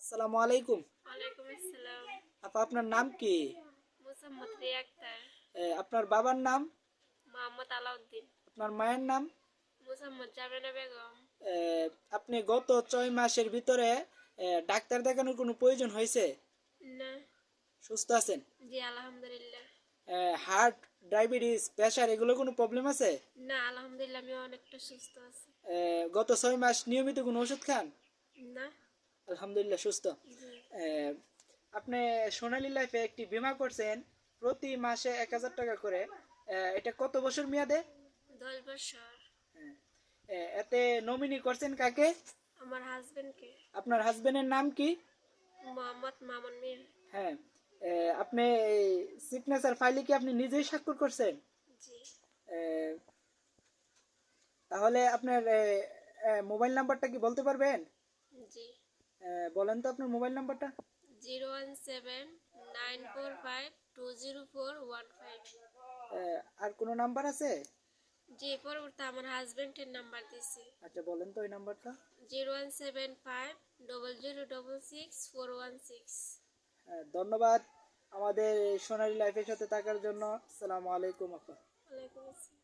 আসসালামু আলাইকুম। ওয়ালাইকুম আসসালাম। আপা, আপনার নাম কি? মোসাম্মদ রিয়া আক্তার। আপনার বাবার নাম? মোহাম্মদ আলাউদ্দিন। আপনার মায়ের নাম? মোসাম্মদ জাবেনা বেগম। আহ, আপনি গত 6 মাসের ভিতরে ডাক্তার দেখানোর কোনো প্রয়োজন হয়েছে? না। সুস্থ আছেন? জি আলহামদুলিল্লাহ। হার্ট, ডায়াবেটিস, প্রেশার এগুলো কোনো প্রবলেম আছে? না আলহামদুলিল্লাহ, আমি অনেকটা সুস্থ আছি। গত 6 মাস নিয়মিত কোনো ওষুধ খান? না। আলহামদুলিল্লাহ সুস্থ। জি। আহ, আপনি সোনালী লাইফে একটি বীমা করছেন প্রতি মাসে 1,000 টাকা করে। এটা কত বছর মেয়াদে? 10 বছর। হ্যাঁ। এতে নমিনি করছেন কাকে? আমার হাজবেন্ডকে। আপনার হাজবেন্ডের নাম কি? মোহাম্মদ মামুন মিয়া। হ্যাঁ। আপনি সিগনেচার ফাইলে কি আপনি নিজেই স্বাক্ষর করছেন? জি। আহ, তাহলে আপনার মোবাইল নাম্বারটা কি বলতে পারবেন? জি। বলেন তো আপনার মোবাইল নাম্বারটা। 017-945-20415। আর কোনো নাম্বার আছে? জি, পরবর্তী আমার হাজবেন্ডের নাম্বার দিছি। আচ্ছা, বলেন তো ওই নাম্বারটা। 0175-0066416। ধন্যবাদ আমাদের সোনালী লাইফের সাথে থাকার জন্য। আসসালামু আলাইকুম আপা। ওয়ালাইকুম আসসালাম।